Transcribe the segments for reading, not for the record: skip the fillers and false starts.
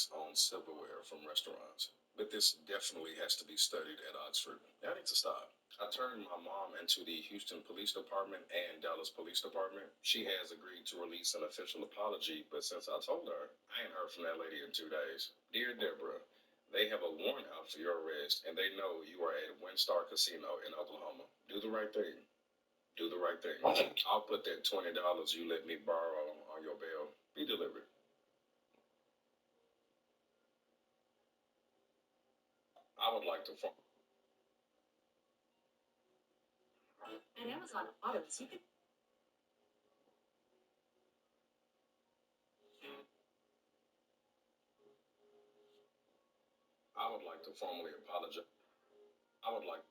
tax on silverware from restaurants. But this definitely has to be studied at Oxford. I need to stop. I turned my mom into the Houston Police Department and Dallas Police Department. She has agreed to release an official apology, but since I told her, I ain't heard from that lady in 2 days. Dear Deborah, they have a warrant out for your arrest, and they know you are at Windstar Casino in Oklahoma. Do the right thing. Do the right thing. I'll put that $20 you let me borrow on your bail. Be delivered. I would like to. I would like to formally apologize. I would like.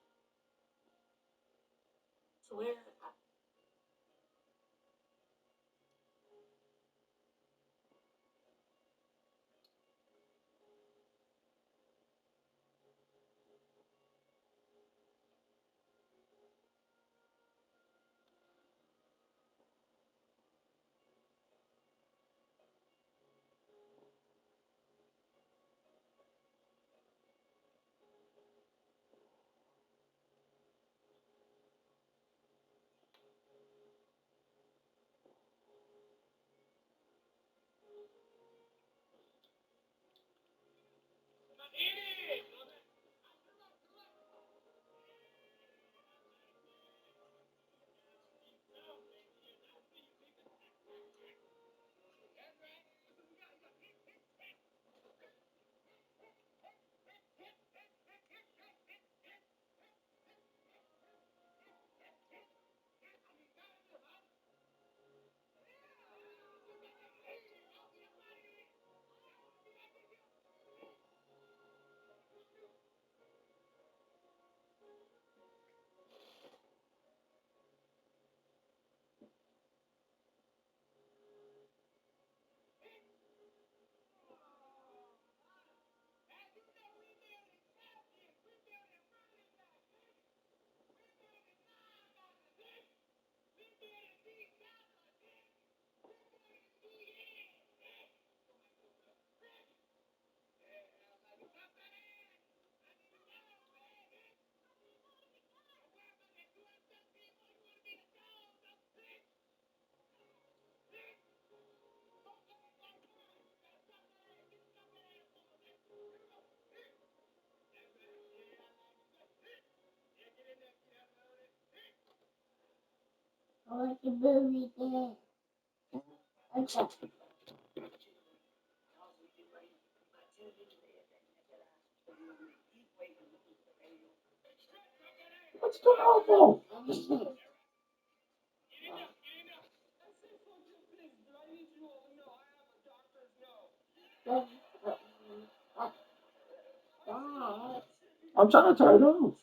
I'm trying to turn it on.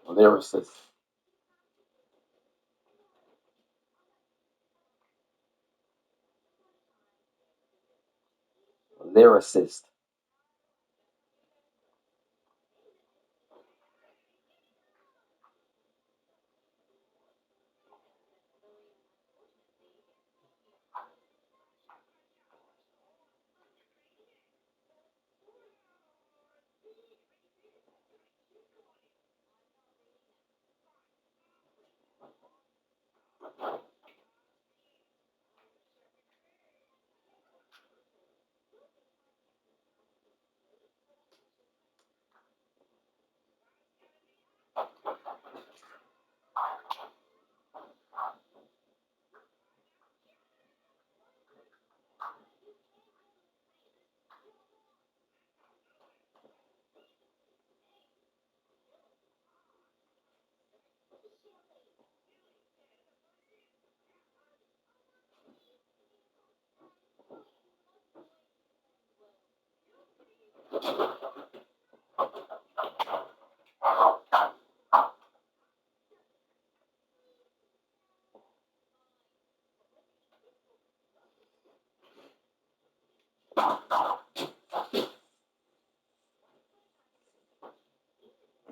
Lyricist. Lyricist.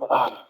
Ah.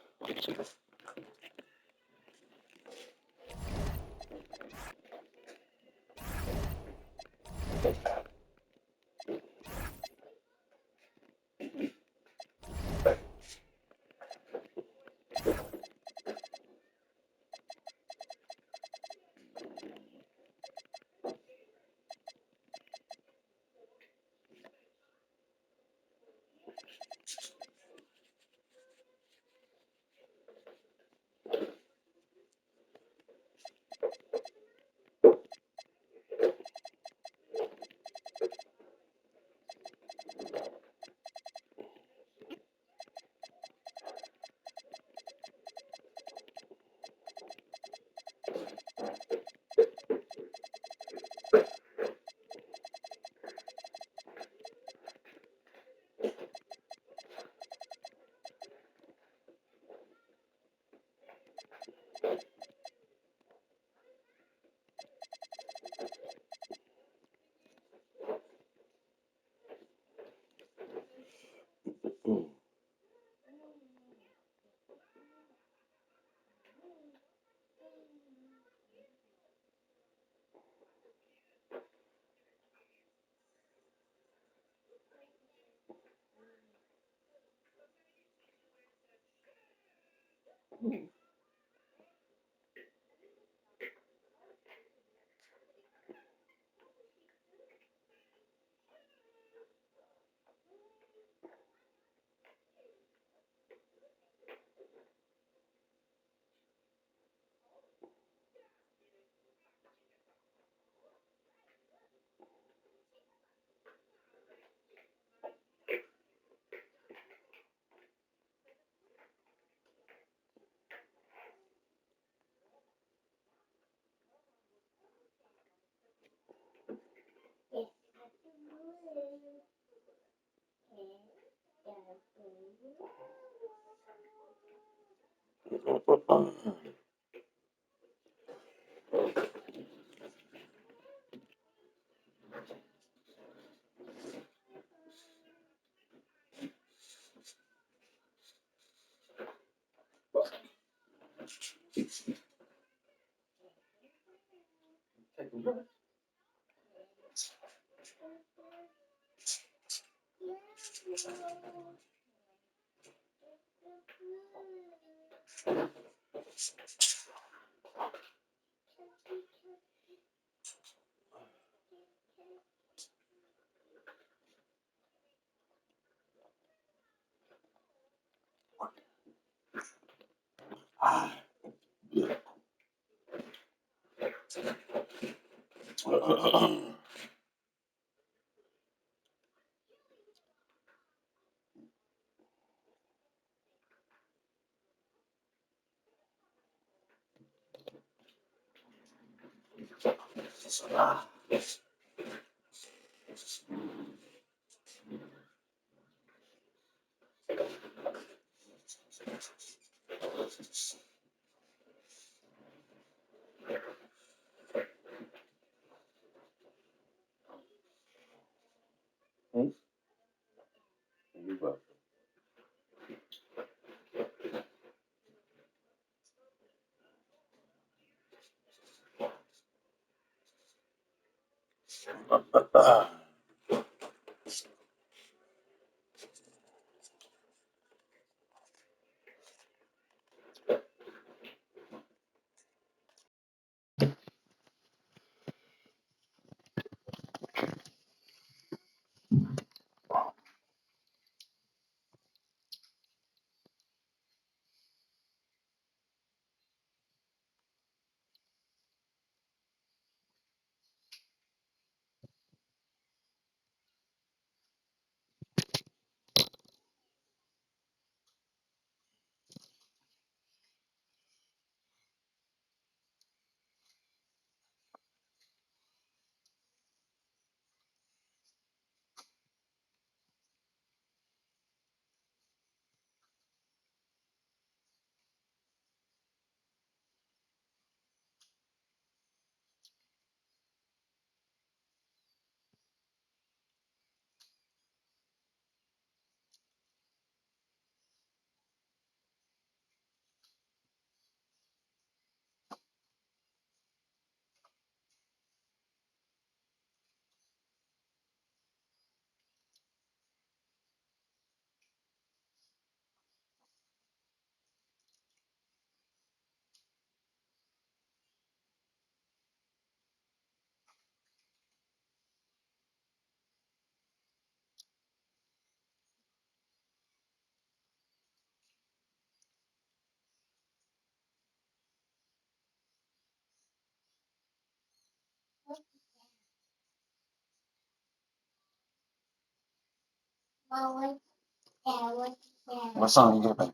What song you get back?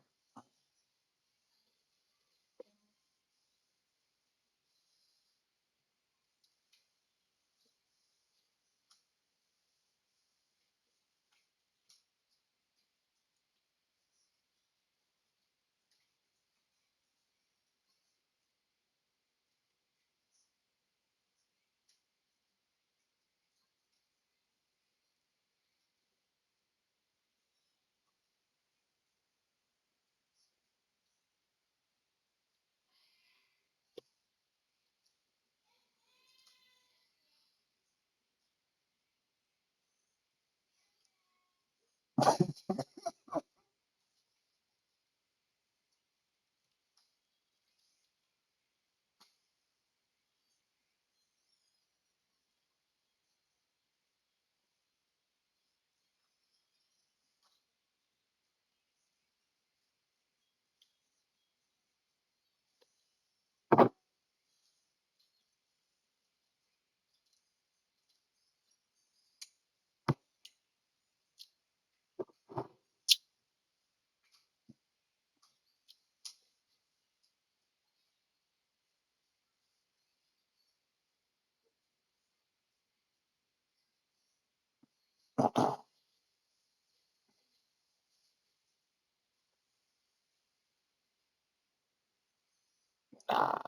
Ah.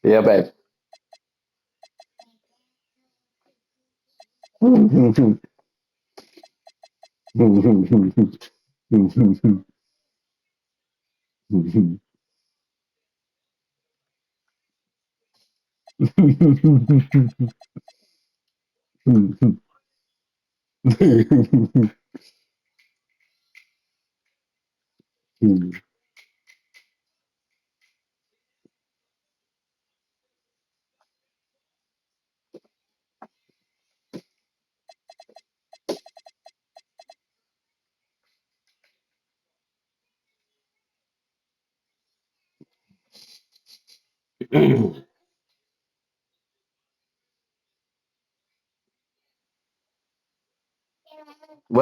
Yeah, babe. What,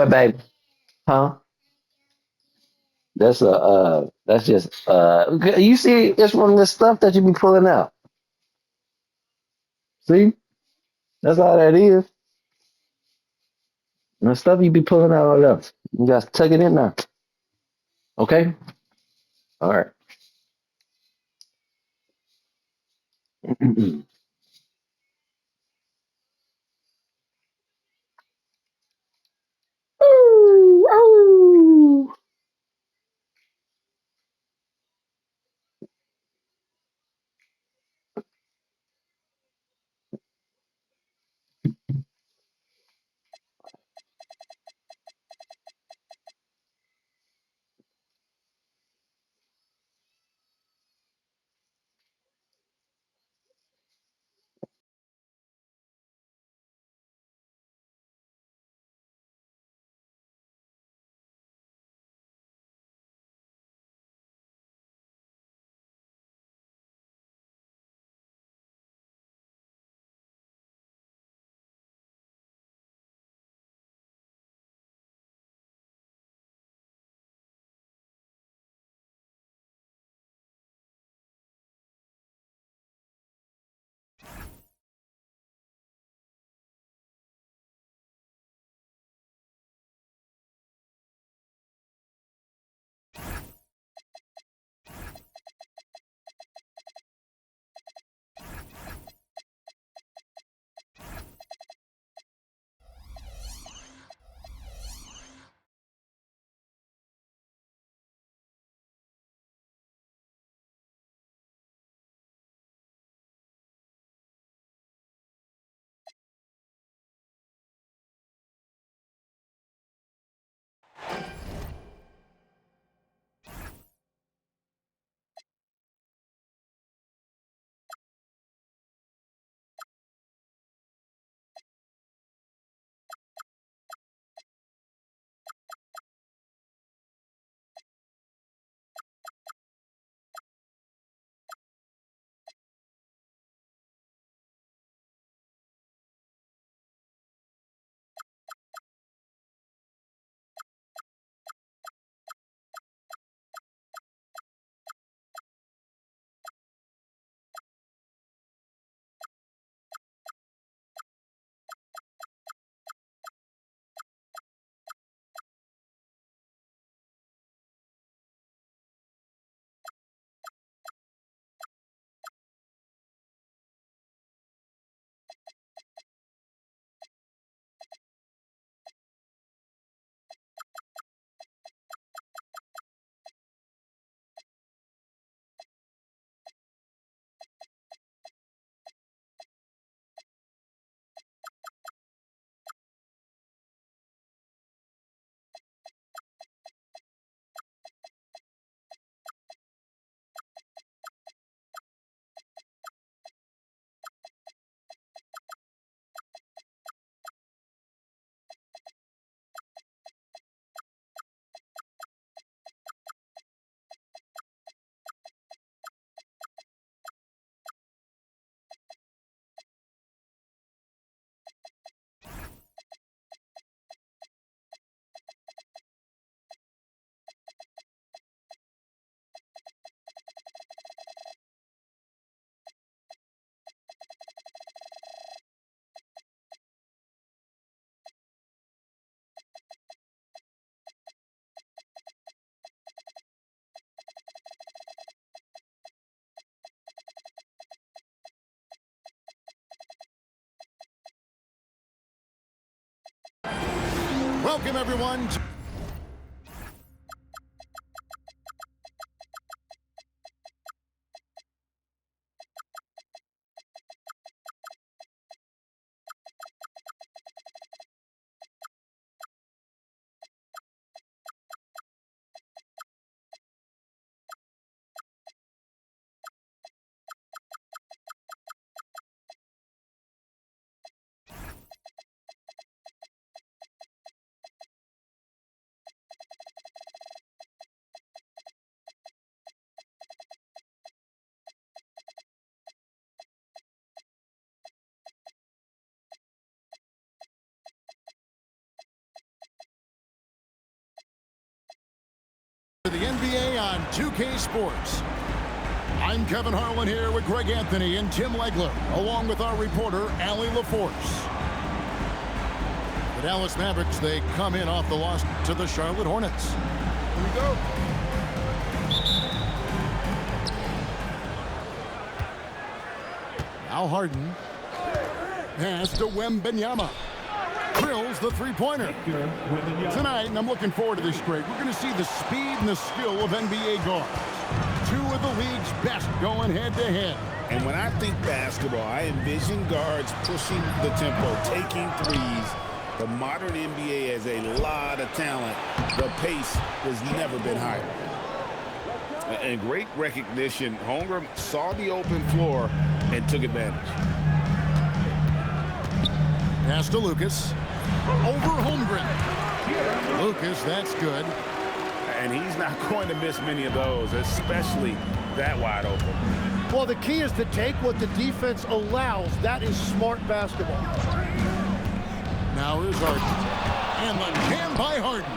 baby? Huh? That's just you see it's from the stuff that you be pulling out. See? That's all that is. The stuff you be pulling out all that. You just tuck it in now. Okay? All right. Ooh, ooh. Welcome, everyone. on 2K Sports. I'm Kevin Harlan here with Greg Anthony and Tim Legler, along with our reporter, Allie LaForce. The Dallas Mavericks, they come in off the loss to the Charlotte Hornets. Here we go. Now Harden. Pass to Wembanyama. Drills the three-pointer. Tonight, and I'm looking forward to this, Greg, we're going to see the speed and the skill of NBA guards. Two of the league's best going head-to-head. And when I think basketball, I envision guards pushing the tempo, taking threes. The modern NBA has a lot of talent. The pace has never been higher. And great recognition. Holmgren saw the open floor and took advantage. Pass to Lucas. Over Holmgren. Lucas, that's good. And he's not going to miss many of those, especially that wide open. Well, the key is to take what the defense allows. That is smart basketball. Now here's Harden. And the jam by Harden.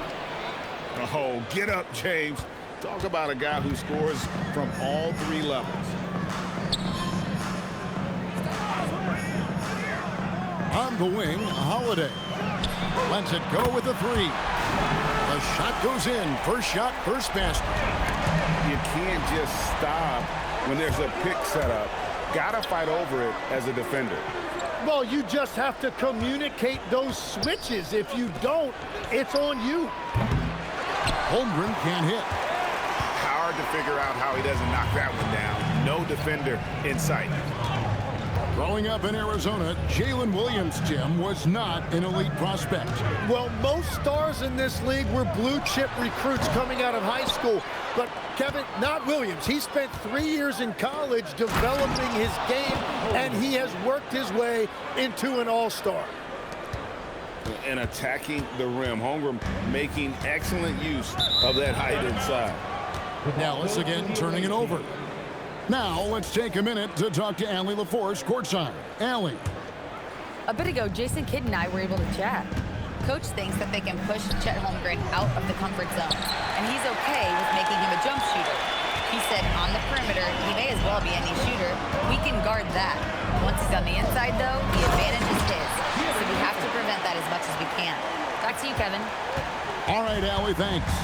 Oh, get up, James. Talk about a guy who scores from all three levels. On the wing, Holiday. Lets it go with a three. The shot goes in. First shot, first basket. You can't just stop when there's a pick set up. Gotta fight over it as a defender. Well, you just have to communicate those switches. If you don't, it's on you. Holmgren can't hit. Hard to figure out how he doesn't knock that one down. No defender in sight. Growing up in Arizona, Jalen Williams, Jim, was not an elite prospect. Well, most stars in this league were blue-chip recruits coming out of high school. But, Kevin, not Williams. He spent 3 years in college developing his game, and he has worked his way into an all-star. And attacking the rim. Holmgren making excellent use of that height inside. Dallas again turning it over. Now, let's take a minute to talk to Allie LaForce courtside. Allie. A bit ago, Jason Kidd and I were able to chat. Coach thinks that they can push Chet Holmgren out of the comfort zone, and he's okay with making him a jump shooter. He said on the perimeter, he may as well be any shooter. We can guard that. Once he's on the inside, though, the advantage is his. So we have to prevent that as much as we can. Back to you, Kevin. All right, Allie, thanks.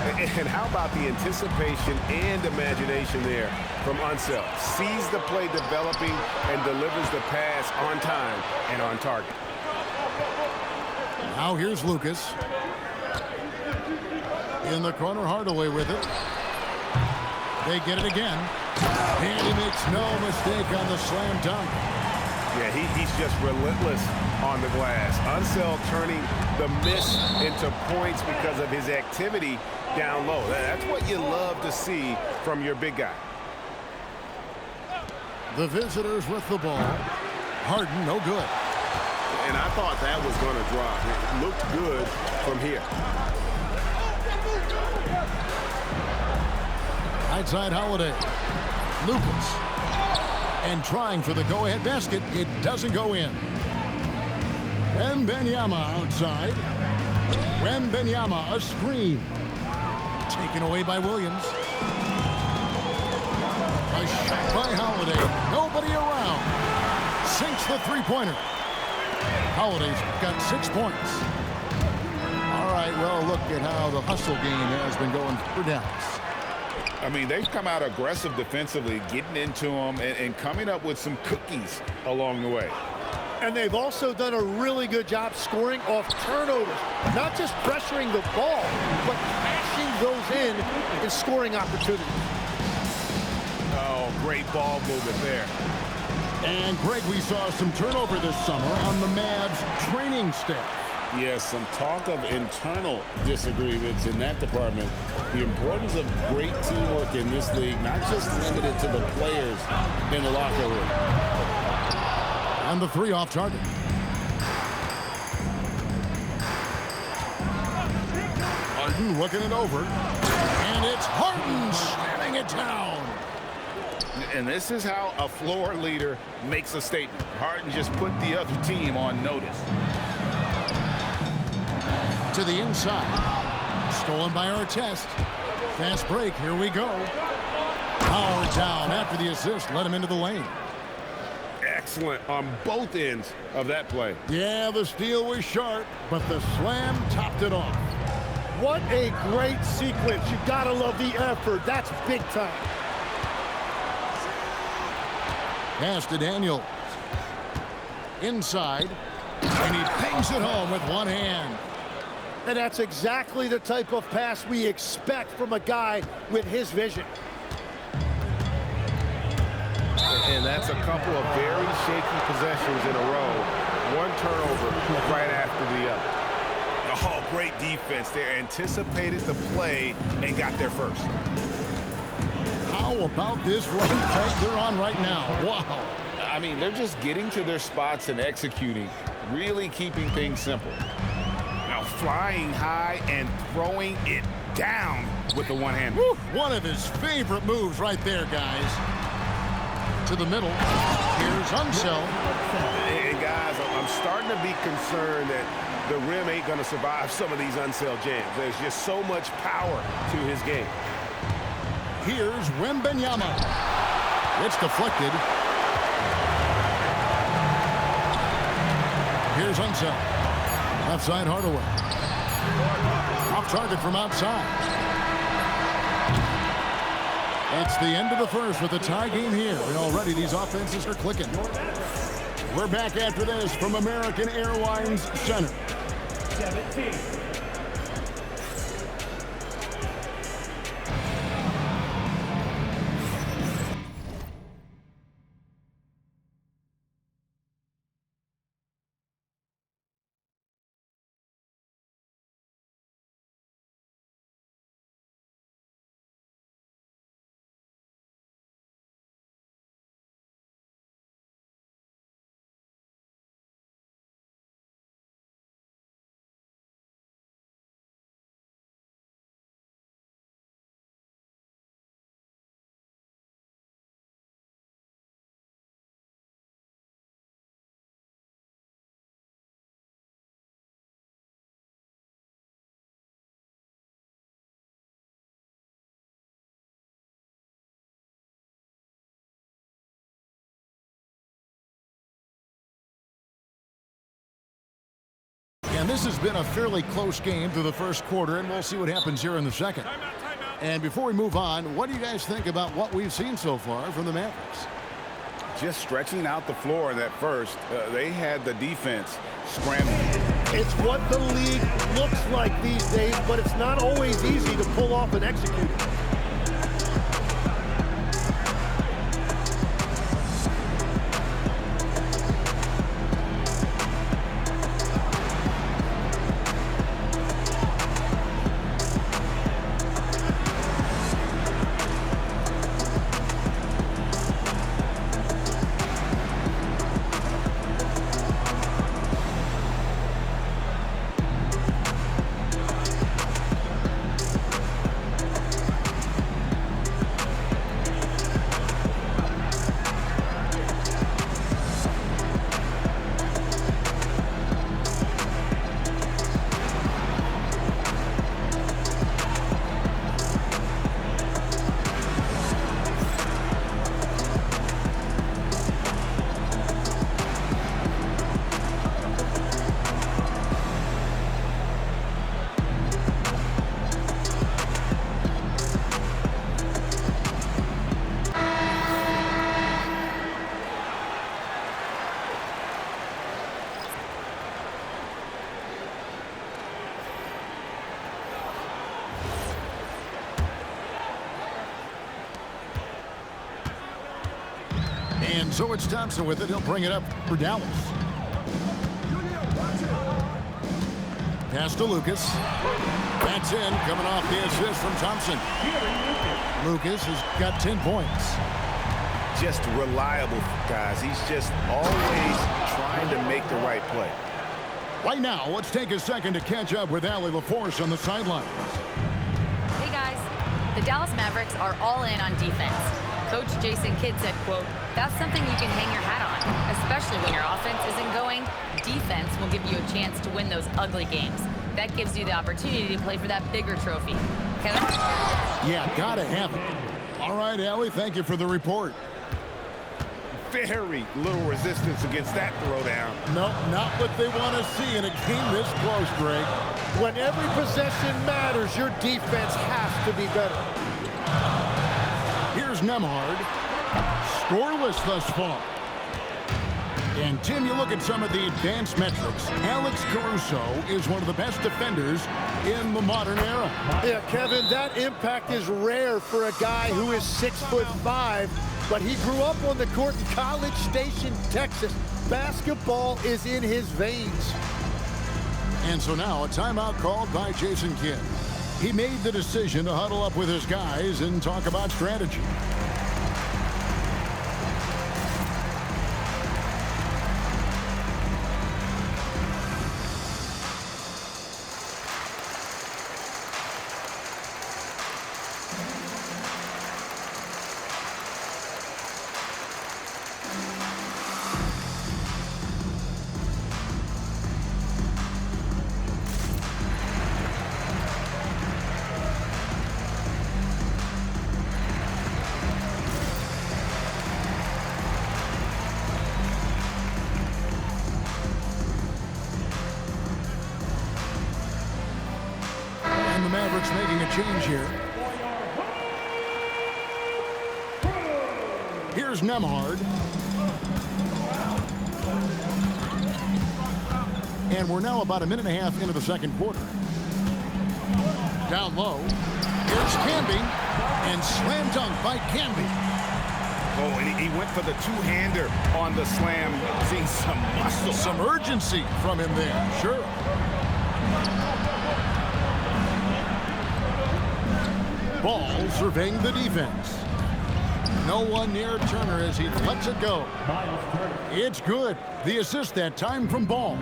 And how about the anticipation and imagination there from Unseld? Sees the play developing and delivers the pass on time and on target. Now here's Lucas. In the corner, Hardaway with it. They get it again. And he makes no mistake on the slam dunk. Yeah, he's just relentless on the glass. Unseld turning the miss into points because of his activity down low. That's what you love to see from your big guy. The visitors with the ball. Harden, no good. And I thought that was going to drop. It looked good from here. Outside Holiday. Lucas. And trying for the go-ahead basket. It doesn't go in. Wembanyama outside. Wembanyama, a screen. Taken away by Williams. A shot by Holiday. Nobody around. Sinks the three-pointer. Holiday's got 6 points. All right, well, look at how the hustle game has been going for Dallas. I mean, they've come out aggressive defensively, getting into them and coming up with some cookies along the way. And they've also done a really good job scoring off turnovers. Not just pressuring the ball, but cashing those in and scoring opportunities. Oh, great ball movement there. And, Greg, we saw some turnover this summer on the Mavs training staff. Yes, some talk of internal disagreements in that department. The importance of great teamwork in this league, not just limited to the players in the locker room. And the three off target. Harden looking it over. And it's Harden slamming it down. And this is how a floor leader makes a statement. Harden just put the other team on notice. To the inside. Stolen by Artest. Fast break. Here we go. Power down after the assist. Let him into the lane. Excellent on both ends of that play. Yeah, the steal was sharp, but the slam topped it off. What a great sequence. You gotta love the effort. That's big time. Pass to Daniels. Inside. And he pings it home with one hand. And that's exactly the type of pass we expect from a guy with his vision. And that's a couple of very shaky possessions in a row. One turnover right after the other. Oh, great defense. They anticipated the play and got there first. How about this run play they're on right now? Wow. I mean, they're just getting to their spots and executing, really keeping things simple. Now flying high and throwing it down with the one hand. One of his favorite moves right there, guys. To the middle. Here's Unseld. And guys, I'm starting to be concerned that the rim ain't going to survive some of these Unseld jams. There's just so much power to his game. Here's Wembanyama. It's deflected. Here's Unseld. Left side Hardaway. Off target from outside. It's the end of the first with a tie game here. And already these offenses are clicking. We're back after this from American Airlines Center. 17. And this has been a fairly close game through the first quarter, and we'll see what happens here in the second. And before we move on, what do you guys think about what we've seen so far from the Mavericks? Just stretching out the floor in that first. They had the defense scrambling. It's what the league looks like these days, but it's not always easy to pull off and execute. And so it's Thompson with it. He'll bring it up for Dallas. Pass to Lucas. That's in, coming off the assist from Thompson. Lucas has got 10 points. Just reliable, guys. He's just always trying to make the right play. Right now, let's take a second to catch up with Allie LaForce on the sidelines. Hey guys, the Dallas Mavericks are all in on defense. Coach Jason Kidd said, quote, "That's something you can hang your hat on, especially when your offense isn't going. Defense will give you a chance to win those ugly games. that gives you the opportunity to play for that bigger trophy. Kevin? Yeah, gotta have it. All right, Allie, thank you for the report. Very little resistance against that throwdown. No, not what they want to see in a game this close, Greg. When every possession matters, your defense has to be better. Here's Nembhard. Scoreless thus far. And, Tim, you look at some of the advanced metrics. Alex Caruso is one of the best defenders in the modern era. Yeah, Kevin, that impact is rare for a guy who is 6'5", but he grew up on the court in College Station, Texas. Basketball is in his veins. And so now a timeout called by Jason Kidd. He made the decision to huddle up with his guys and talk about strategy. And the Mavericks making a change here. Here's Nembhard. And we're now about a minute and a half into the second quarter. Down low. Here's Camby. And slam dunk by Camby. Oh, and he went for the two-hander on the slam. Seeing some muscle. Some urgency from him there. Sure. Ball surveying the defense. No one near Turner as he lets it go. It's good. The assist that time from Ball.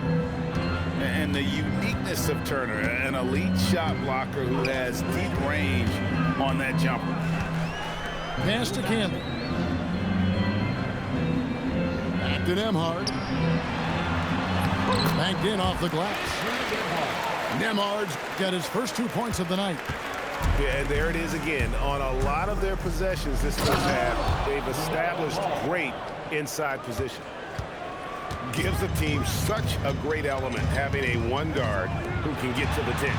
And the uniqueness of Turner, an elite shot blocker who has deep range on that jumper. Pass to Campbell. Back to Nembhard. Banked in off the glass. Nembhard's got his first 2 points of the night. Yeah, and there it is again. On a lot of their possessions this first half, they've established great inside position. Gives the team such a great element having a one guard who can get to the 10.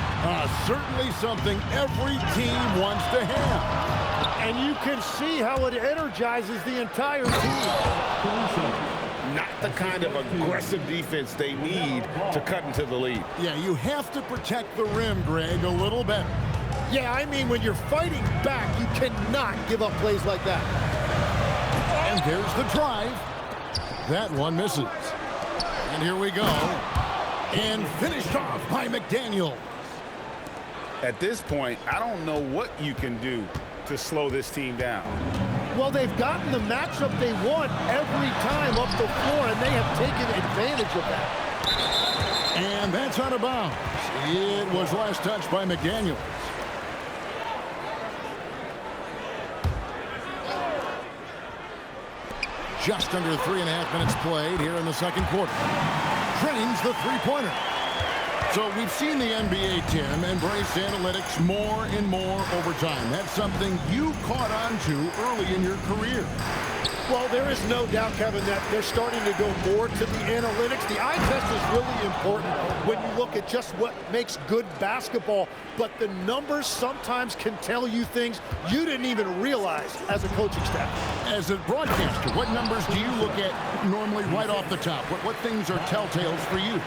Certainly something every team wants to have. And you can see how it energizes the entire team. Not the kind of aggressive defense they need to cut into the lead. Yeah, you have to protect the rim, Greg, a little better. Yeah, I mean, when you're fighting back, you cannot give up plays like that. And there's the drive. That one misses. And here we go. And finished off by McDaniel. At this point, I don't know what you can do to slow this team down. Well, they've gotten the matchup they want every time up the floor, and they have taken advantage of that. And that's out of bounds. It was last touched by McDaniel. Just under 3.5 minutes played here in the second quarter. Drains the three-pointer. So we've seen the NBA, Tim, embrace analytics more and more over time. That's something you caught on to early in your career. Well, there is no doubt, Kevin, that they're starting to go more to the analytics. The eye test is really important when you look at just what makes good basketball. But the numbers sometimes can tell you things you didn't even realize as a coaching staff. As a broadcaster, what numbers do you look at normally right off the top? What things are telltales for you?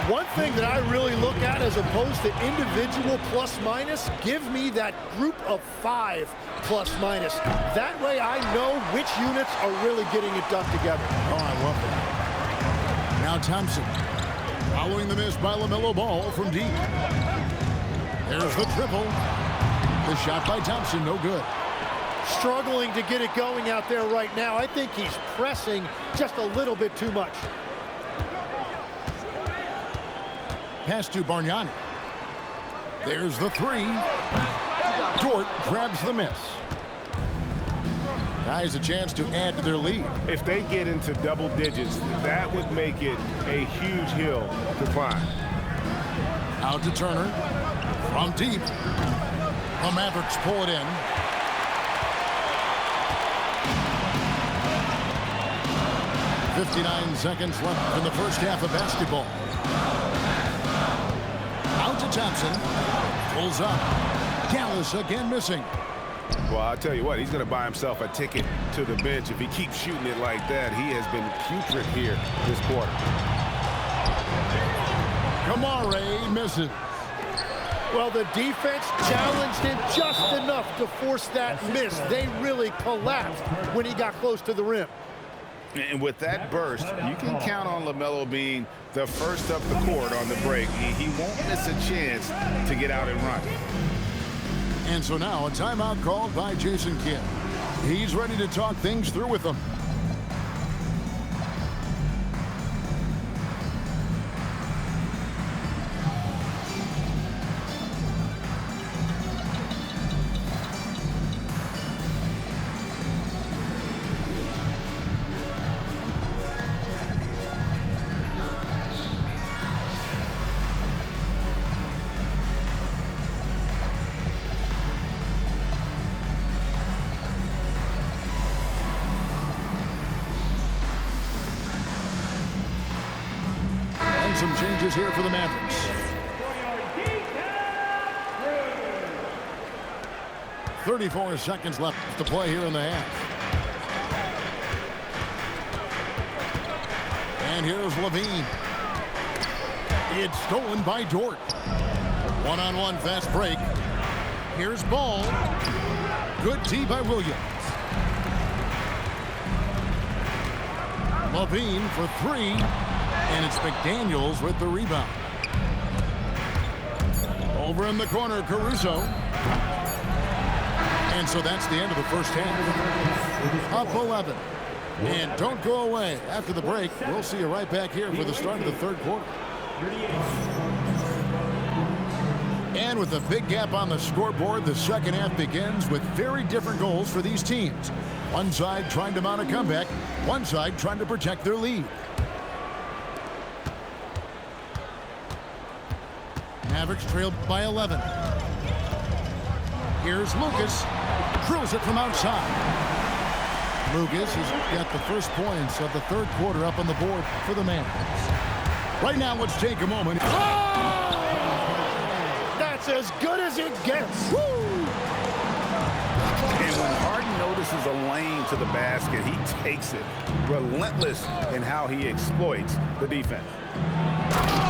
One thing that I really look at as opposed to individual plus-minus, give me that group of 5 plus-minus. That way I know which units are really getting it done together. Oh, I love that. Now Thompson, following the miss by LaMelo Ball from deep. There's the triple. The shot by Thompson, no good. Struggling to get it going out there right now. I think he's pressing just a little bit too much. Pass to Bargnani. There's the three. Dort grabs the miss. Guys, a chance to add to their lead. If they get into double digits, that would make it a huge hill to climb. Out to Turner. From deep. The Mavericks pull it in. .59 seconds left in the first half of basketball. Out to Thompson. Pulls up. Dallas again missing. Well, I'll tell you what, he's going to buy himself a ticket to the bench. If he keeps shooting it like that, he has been putrid here this quarter. Kamare misses. Well, the defense challenged him just enough to force that miss. They really collapsed when he got close to the rim. And with that burst, you can count on LaMelo being the first up the court on the break. He won't miss a chance to get out and run. And so now a timeout called by Jason Kidd. He's ready to talk things through with them. Some changes here for the Mavericks. .34 seconds left to play here in the half. And here's Levine. It's stolen by Dort. One-on-one fast break. Here's Ball. Good tee by Williams. Levine for three. And it's McDaniels with the rebound. Over in the corner, Caruso. And so that's the end of the first half. Up 11. And don't go away. After the break, we'll see you right back here for the start of the third quarter. And with a big gap on the scoreboard, the second half begins with very different goals for these teams. One side trying to mount a comeback, one side trying to protect their lead. Mavericks trailed by 11. Here's Lucas. Drills it from outside. Lucas has got the first points of the third quarter up on the board for the Mavericks. Right now, let's take a moment. Oh! That's as good as it gets. Woo! And when Harden notices a lane to the basket, he takes it. Relentless in how he exploits the defense.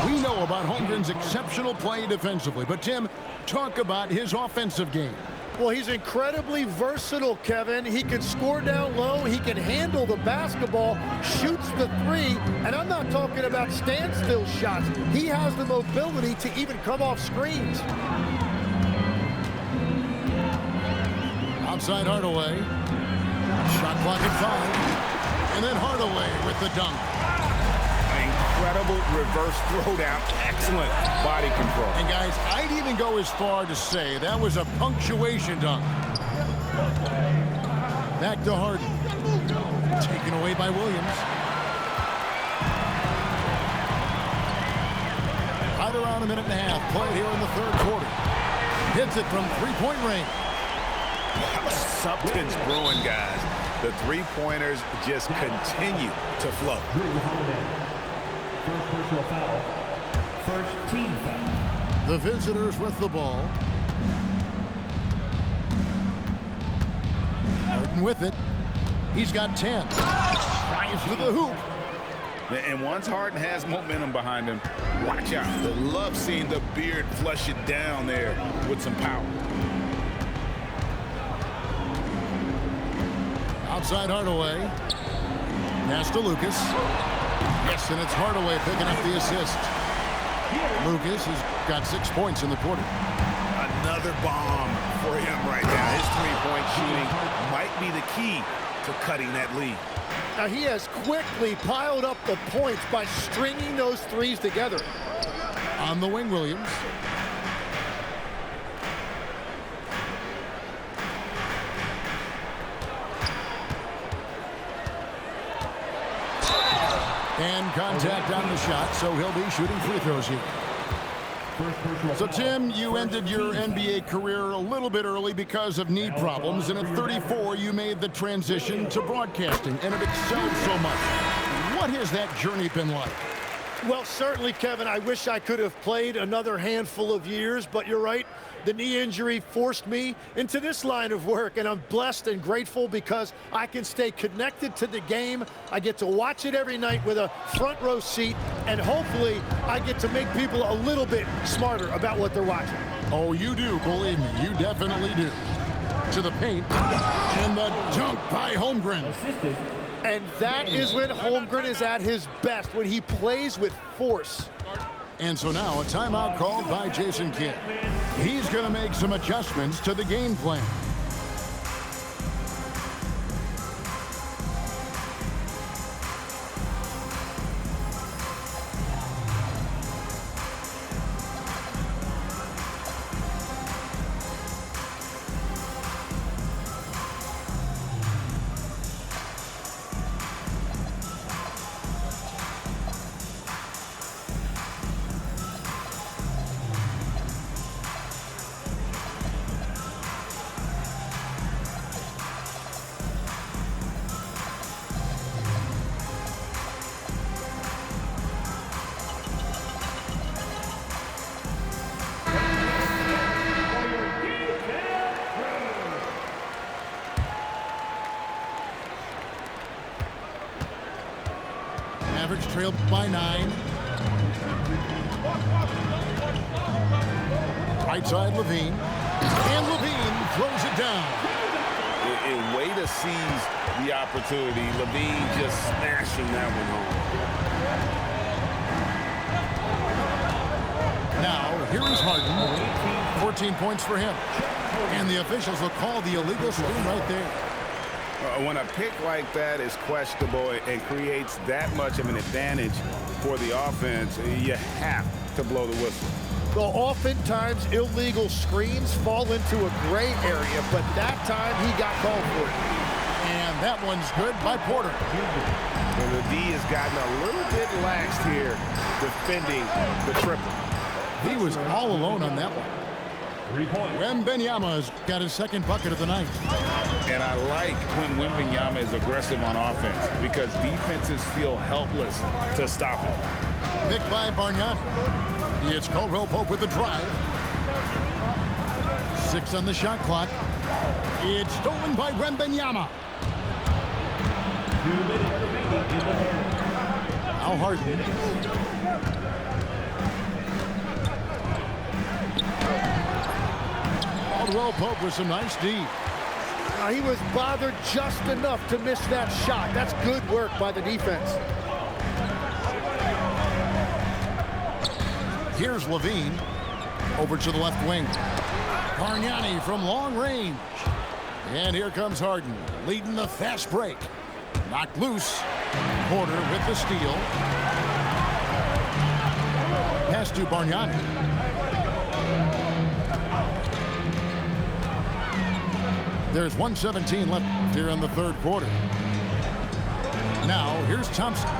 We know about Holmgren's exceptional play defensively, but Tim, talk about his offensive game. Well, he's incredibly versatile, Kevin. He can score down low. He can handle the basketball, shoots the three, and I'm not talking about standstill shots. He has the mobility to even come off screens. Outside Hardaway. Shot clock at 5. And then Hardaway with the dunk. Incredible reverse throwdown. Excellent body control. And guys, I'd even go as far to say that was a punctuation dunk. Back to Harden. Taken away by Williams. Right around a minute and a half played here in the third quarter. Hits it from three-point range. Something's brewing, guys. The three-pointers just continue to flow. First personal foul. First team foul. The visitors with the ball. Harden with it. He's got 10. Drives to the hoop. And once Harden has momentum behind him, watch out. I love seeing the beard flush it down there with some power. Outside Hardaway. Pass to Lucas. Yes, and it's Hardaway picking up the assist. Lucas has got 6 points in the quarter. Another bomb for him right now. His three-point shooting might be the key to cutting that lead. Now, he has quickly piled up the points by stringing those threes together. On the wing, Williams. And contact on the shot, so he'll be shooting free throws here. So, Tim, you ended your NBA career a little bit early because of knee problems, and at 34, you made the transition to broadcasting, and it excelled so much. What has that journey been like? Well, certainly, Kevin, I wish I could have played another handful of years, but you're right. The knee injury forced me into this line of work, and I'm blessed and grateful because I can stay connected to the game. I get to watch it every night with a front row seat, and hopefully I get to make people a little bit smarter about what they're watching. Oh, you do, believe me, you definitely do. To the paint, and the dunk by Holmgren. And that is when Holmgren is at his best, when he plays with force. And so now a timeout called by Jason Kidd. He's going to make some adjustments to the game plan. Mavericks trailed by 9. Right side, Levine. And Levine throws it down. A way to seize the opportunity. Levine just smashing that one home. Now, here is Harden. 14 points for him. And the officials will call the illegal screen right there. When a pick like that is questionable and creates that much of an advantage for the offense, you have to blow the whistle. Well, oftentimes illegal screens fall into a gray area, but that time he got called for it. And that one's good by Porter. And the D has gotten a little bit laxed here defending the triple. He was all alone on that one. Wembanyama's got his second bucket of the night. And I like when Wembanyama is aggressive on offense because defenses feel helpless to stop him. Picked by Bargnani. It's Caldwell Pope with the drive. 6 on the shot clock. It's stolen by Wembanyama. Al Harden. Caldwell Pope with some nice D. He was bothered just enough to miss that shot. That's good work by the defense. Here's Levine over to the left wing. Bargnani from long range. And here comes Harden leading the fast break. Knocked loose. Porter with the steal. Pass to Bargnani. There's 1:17 left here in the third quarter. Now, here's Thompson.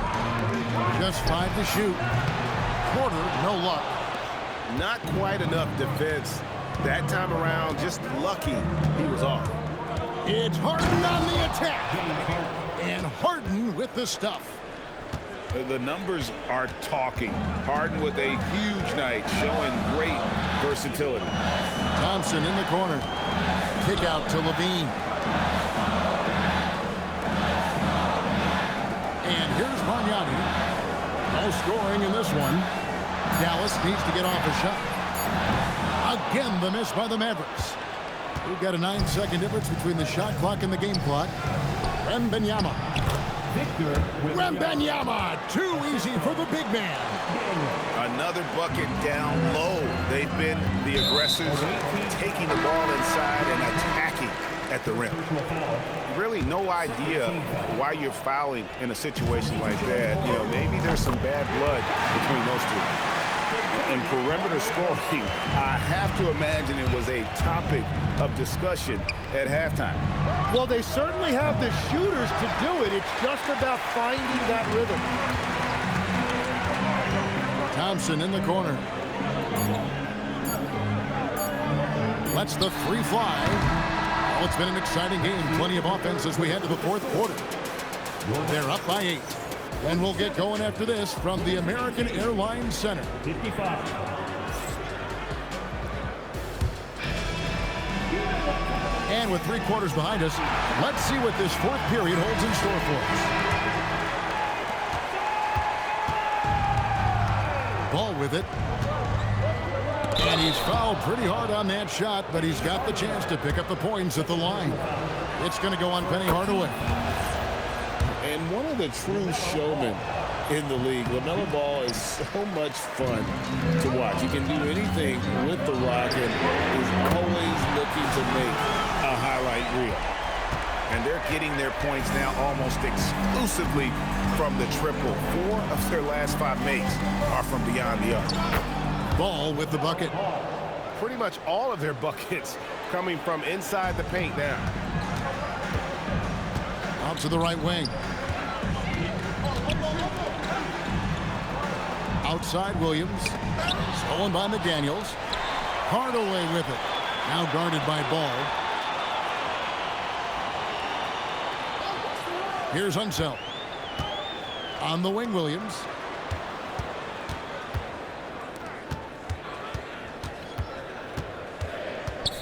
Just 5 to shoot. Porter, no luck. Not quite enough defense that time around. Just lucky he was off. It's Harden on the attack. And Harden with the stuff. The numbers are talking. Harden with a huge night, showing great versatility. Thompson in the corner. Kick out to Levine. And here's Bargnani. No scoring in this one. Dallas needs to get off a shot. Again, the miss by the Mavericks. We've got a 9-second difference between the shot clock and the game clock. Wembanyama. Wembanyama, too easy for the big man. Another bucket down low. They've been the aggressors, taking the ball inside and attacking at the rim. Really no idea why you're fouling in a situation like that. You know, maybe there's some bad blood between those two. And perimeter scoring, I have to imagine it was a topic of discussion at halftime. Well, they certainly have the shooters to do it. It's just about finding that rhythm. Thompson in the corner. Lets the three fly. Well, it's been an exciting game. Plenty of offense as we head to the fourth quarter. They're up by 8. And we'll get going after this from the American Airlines Center. 55. And with 3 quarters behind us, let's see what this fourth period holds in store for us. Ball with it. And he's fouled pretty hard on that shot, but he's got the chance to pick up the points at the line. It's going to go on Penny Hardaway. And one of the true showmen in the league, LaMelo Ball is so much fun to watch. He can do anything with the rock and is always looking to make a highlight reel. And they're getting their points now almost exclusively from the triple. 4 of their last 5 makes are from beyond the arc. Ball with the bucket. Pretty much all of their buckets coming from inside the paint now. Out to the right wing. Outside Williams. Stolen by McDaniels. Hardaway with it. Now guarded by Ball. Here's Unseld. On the wing, Williams.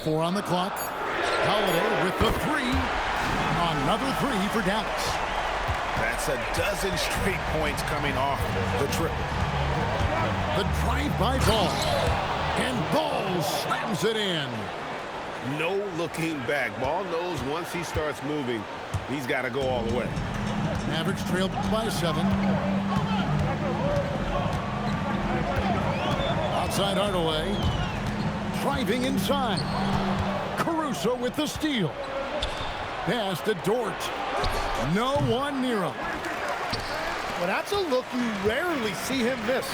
Four on the clock. Holiday with the 3. Another 3 for Dallas. That's a dozen straight points coming off the triple. The drive by Ball. And Ball slams it in. No looking back. Ball knows once he starts moving, he's got to go all the way. Mavericks trailed by 7. Outside Hardaway. Driving inside. Caruso with the steal. Pass to Dort. No one near him. Well, that's a look you rarely see him miss.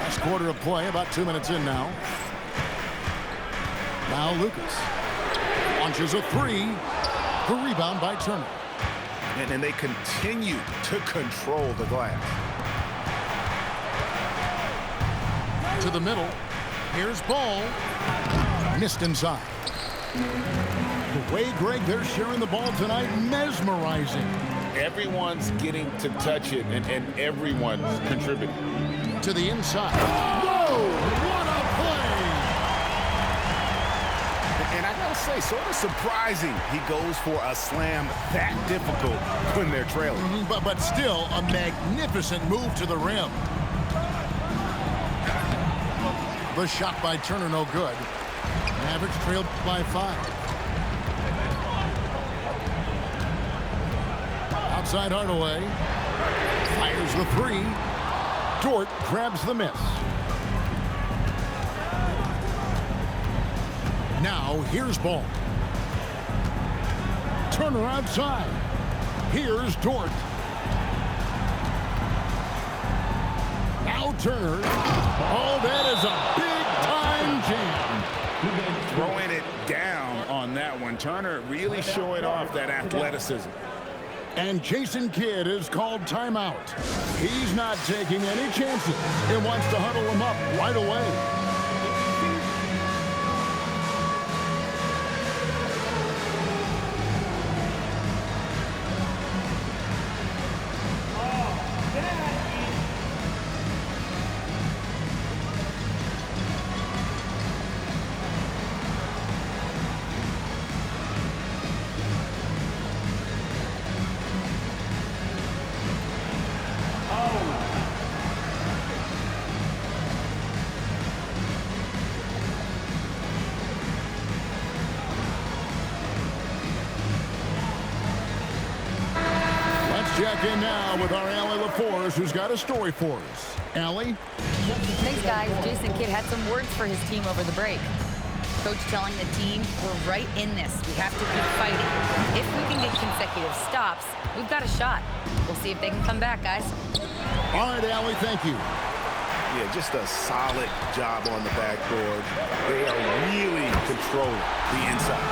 Last quarter of play, about 2 minutes in now. Now Lucas launches a 3. The rebound by Turner. And they continue to control the glass. To the middle. Here's Ball. Missed inside. The way, Greg, they're sharing the ball tonight, mesmerizing. Everyone's getting to touch it, and everyone's contributing. To the inside. Whoa! What a play! And I gotta say, sort of surprising he goes for a slam that difficult when they're trailing. But still a magnificent move to the rim. The shot by Turner, no good. Mavericks trailed by 5. Outside Hardaway. Fires the 3. Dort grabs the miss. Now here's Ball. Turner outside. Here's Dort. Now Turner. Oh, that is a big-time jam. Throwing it down on that one. Turner really showing off that athleticism. And Jason Kidd is called timeout. He's not taking any chances. He wants to huddle him up right away. Check in now with our Allie LaForce, who's got a story for us. Allie? Thanks, guys. Jason Kidd had some words for his team over the break. Coach telling the team, we're right in this. We have to keep fighting. If we can get consecutive stops, we've got a shot. We'll see if they can come back, guys. All right, Allie, thank you. Yeah, just a solid job on the backboard. They are really controlling the inside.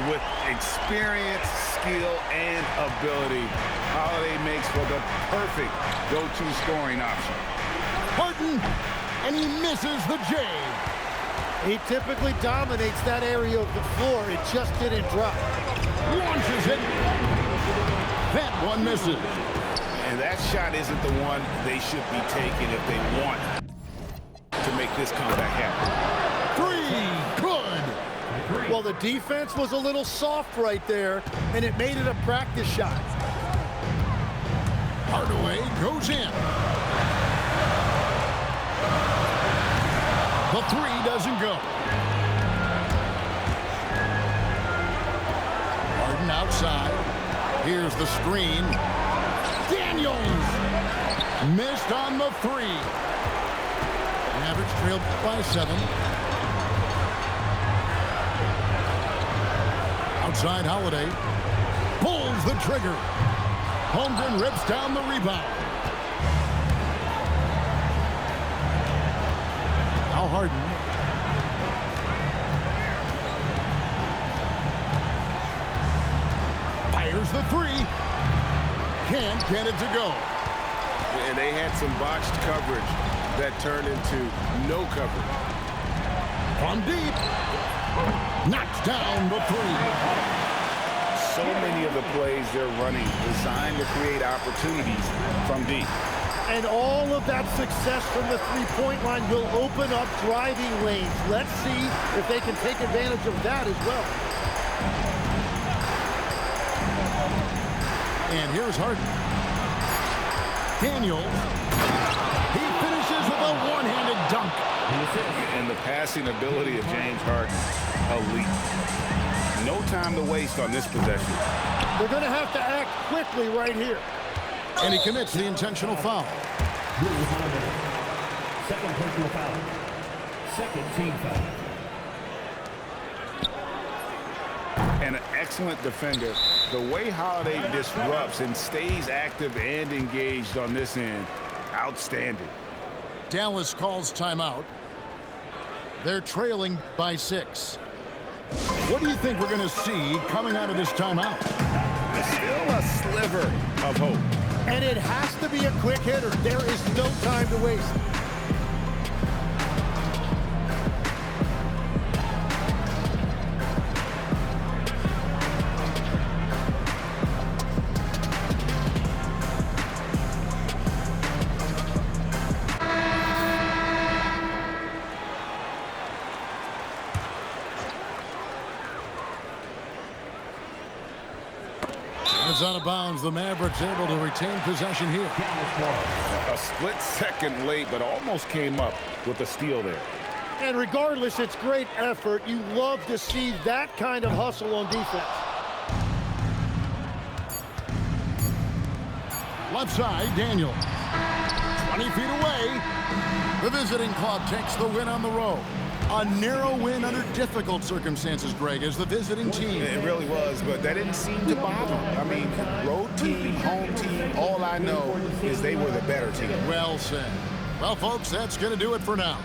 with experience, skill, and ability, Holiday makes for the perfect go-to scoring option. Harden, and he misses the J. He typically dominates that area of the floor. It just didn't drop. Launches it. That one misses. And that shot isn't the one they should be taking if they want to make this comeback happen. Three, good. Well, the defense was a little soft right there, and it made it a practice shot. Hardaway goes in. The three doesn't go. Harden outside. Here's the screen. Daniels missed on the three. Mavericks trailed by 7. Outside Holiday. Pulls the trigger. Holmgren rips down the rebound. Now Harden. Fires the three. Can't get it to go. And they had some botched coverage that turned into no coverage. From deep. Knocks down the three. So many of the plays they're running designed to create opportunities from deep. And all of that success from the three-point line will open up driving lanes. Let's see if they can take advantage of that as well. And here's Harden. Daniels. He finishes with a one-handed dunk. And the passing ability of James Harden, elite. No time to waste on this possession. They're going to have to act quickly right here. And he commits the intentional foul. Second personal foul. Second team foul. And an excellent defender. The way Holiday disrupts and stays active and engaged on this end, outstanding. Dallas calls timeout. They're trailing by 6. What do you think we're going to see coming out of this timeout? Still a sliver of hope. And it has to be a quick hitter. There is no time to waste. It's out of bounds. The Mavericks able to retain possession here. A split second late, but almost came up with a steal there. And regardless, it's great effort. You love to see that kind of hustle on defense. Left side, Daniel. 20 feet away. The visiting club takes the win on the road. A narrow win under difficult circumstances, Greg, as the visiting team. It really was, but that didn't seem to bother them. I mean, road team, home team, all I know is they were the better team. Well said. Well, folks, that's going to do it for now.